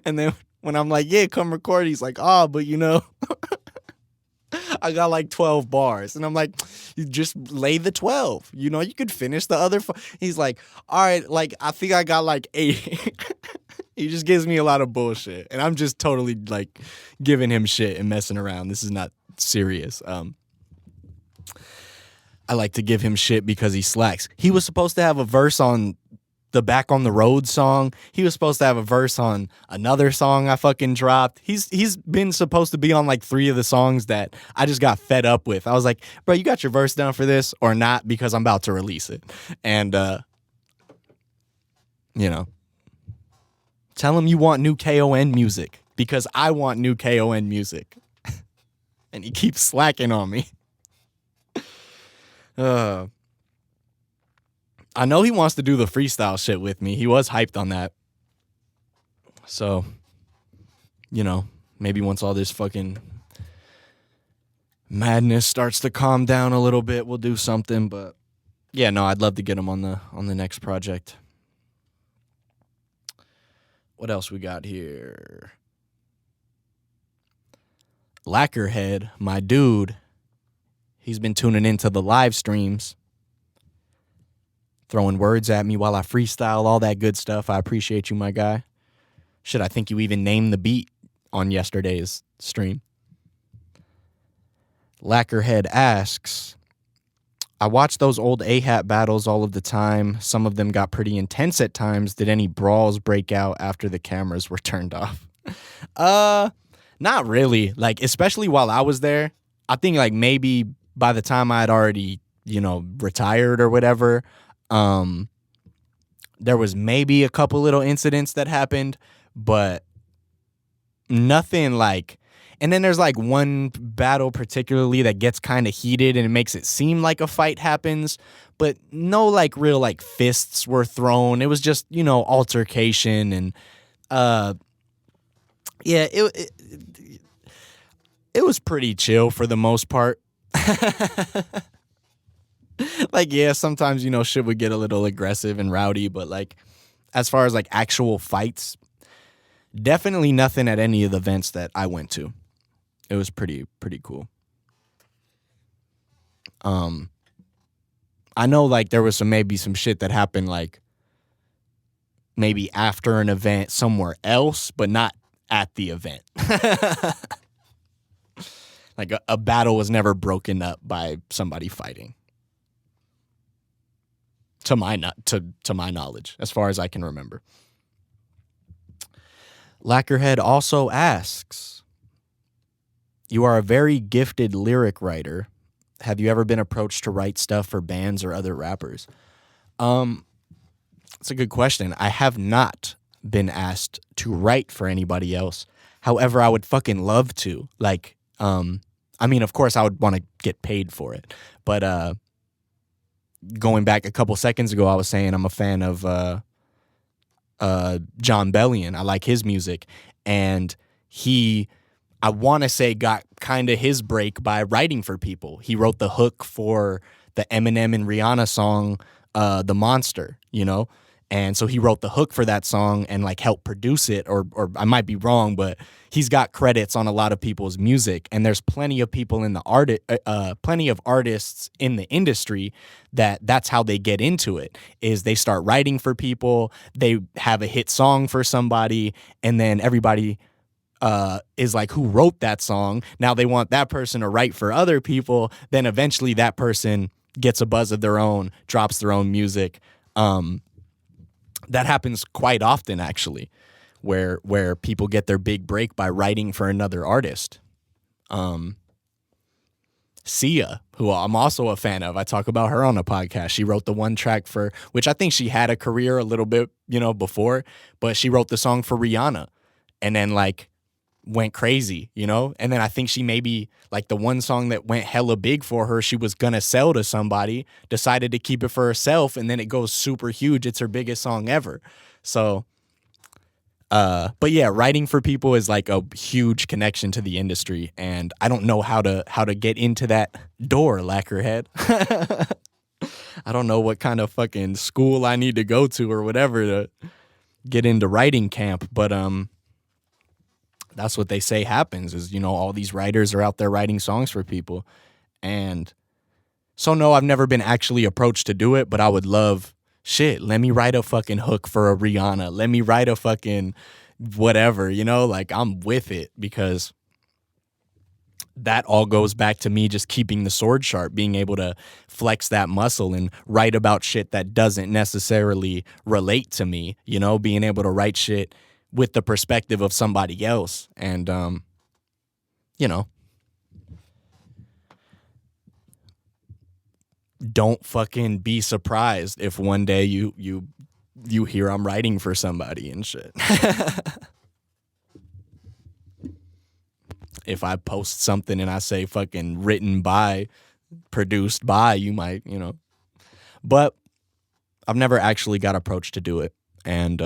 And then when I'm like, yeah, come record, he's like, oh, but you know, I got like 12 bars. And I'm like, you just lay the 12. You know, you could finish the other. He's like, all right, like, I think I got like 8. He just gives me a lot of bullshit. And I'm just totally like giving him shit and messing around. This is not serious. I like to give him shit because he slacks. He was supposed to have a verse on the Back on the Road song. He was supposed to have a verse on another song I fucking dropped. He's been supposed to be on like 3 of the songs that I just got fed up with. I was like, bro, you got your verse down for this or not? Because I'm about to release it. And, you know, tell him you want new KON music because I want new KON music. And he keeps slacking on me. I know he wants to do the freestyle shit with me. He was hyped on that. So, you know, maybe once all this fucking madness starts to calm down a little bit, we'll do something. But yeah, no, I'd love to get him on the next project. What else we got here? Lacquerhead, my dude, he's been tuning into the live streams, throwing words at me while I freestyle, all that good stuff. I appreciate you, my guy. Shit, I think you even named the beat on yesterday's stream. Lacquerhead asks, I watch those old A-Hat battles all of the time. Some of them got pretty intense at times. Did any brawls break out after the cameras were turned off? Not really. Like, especially while I was there. I think like maybe by the time I had already, retired or whatever, there was maybe a couple little incidents that happened, but nothing like. And then there's like one battle particularly that gets kind of heated and it makes it seem like a fight happens, but no like real like fists were thrown. It was just, altercation and yeah, it was pretty chill for the most part. Like, yeah, sometimes, shit would get a little aggressive and rowdy, but like as far as like actual fights, definitely nothing at any of the events that I went to. It was pretty cool. I know like there was maybe some shit that happened like maybe after an event somewhere else, but not at the event. Like a battle was never broken up by somebody fighting. To my knowledge, as far as I can remember. Lacquerhead also asks, you are a very gifted lyric writer. Have you ever been approached to write stuff for bands or other rappers? It's a good question. I have not been asked to write for anybody else. However, I would fucking love to. Like, I mean, of course, I would want to get paid for it. But going back a couple seconds ago, I was saying I'm a fan of John Bellion. I like his music. And I want to say, got kind of his break by writing for people. He wrote the hook for the Eminem and Rihanna song, The Monster, And so he wrote the hook for that song and like helped produce it, or I might be wrong, but he's got credits on a lot of people's music. And there's plenty of people in the plenty of artists in the industry that's how they get into it, is they start writing for people, they have a hit song for somebody, and then everybody is like, who wrote that song? Now they want that person to write for other people. Then eventually that person gets a buzz of their own, drops their own music. That happens quite often, actually, where people get their big break by writing for another artist. Sia, who I'm also a fan of, I talk about her on a podcast. She wrote the one track for, which I think she had a career a little bit, before, but she wrote the song for Rihanna, and then like went crazy, and then I think she maybe like the one song that went hella big for her, she was gonna sell to somebody, decided to keep it for herself, and then it goes super huge. It's her biggest song ever. So but yeah, writing for people is like a huge connection to the industry, and I don't know how to get into that door, Lacquerhead. I don't know what kind of fucking school I need to go to or whatever to get into writing camp, but that's what they say happens is, all these writers are out there writing songs for people. And so, no, I've never been actually approached to do it, but I would love, let me write a fucking hook for a Rihanna. Let me write a fucking whatever, like I'm with it, because that all goes back to me just keeping the sword sharp, being able to flex that muscle and write about shit that doesn't necessarily relate to me, being able to write shit with the perspective of somebody else. And, don't fucking be surprised if one day you hear I'm writing for somebody and shit. If I post something and I say fucking written by, produced by, you might, but I've never actually got approached to do it. And,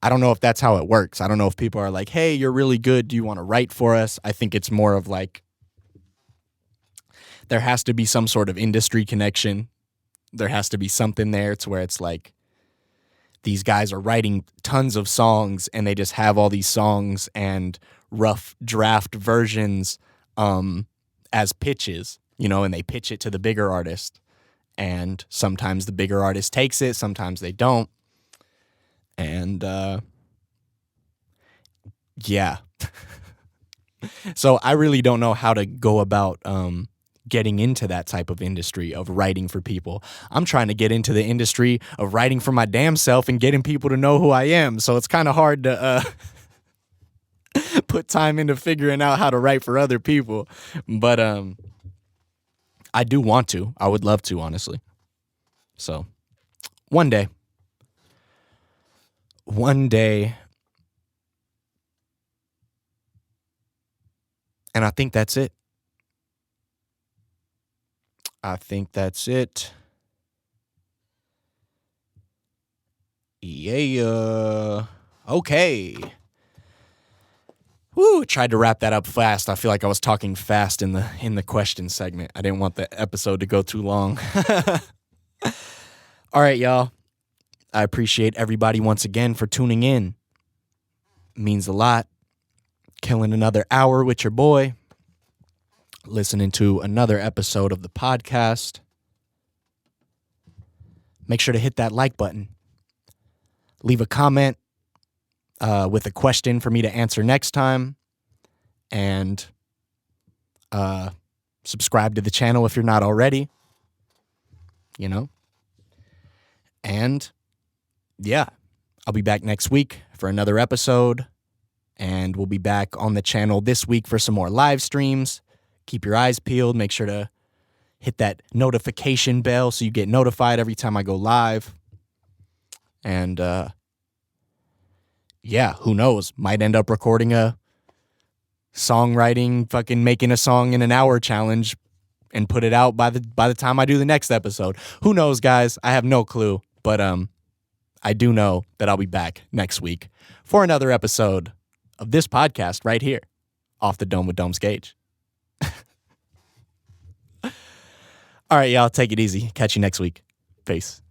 I don't know if that's how it works. I don't know if people are like, hey, you're really good. Do you want to write for us? I think it's more of like, there has to be some sort of industry connection. There has to be something there to where it's like, these guys are writing tons of songs and they just have all these songs and rough draft versions as pitches, and they pitch it to the bigger artist. And sometimes the bigger artist takes it, sometimes they don't. And yeah. So I really don't know how to go about getting into that type of industry of writing for people. I'm trying to get into the industry of writing for my damn self and getting people to know who I am. So it's kind of hard to put time into figuring out how to write for other people. But I do want to. I would love to, honestly. So one day. And I think that's it. Yeah. Okay. Woo, tried to wrap that up fast. I feel like I was talking fast in the question segment. I didn't want the episode to go too long. All right, y'all. I appreciate everybody once again for tuning in. It means a lot. Killing another hour with your boy. Listening to another episode of the podcast. Make sure to hit that like button. Leave a comment with a question for me to answer next time. And subscribe to the channel if you're not already. And yeah, I'll be back next week for another episode. And we'll be back on the channel this week for some more live streams. Keep your eyes peeled. Make sure to hit that notification bell so you get notified every time I go live. And yeah, who knows? Might end up recording a songwriting, fucking making a song in an hour challenge and put it out by the time I do the next episode. Who knows, guys? I have no clue. But I do know that I'll be back next week for another episode of this podcast right here, Off the Dome with Dome's Gage. All right, y'all, take it easy. Catch you next week. Peace.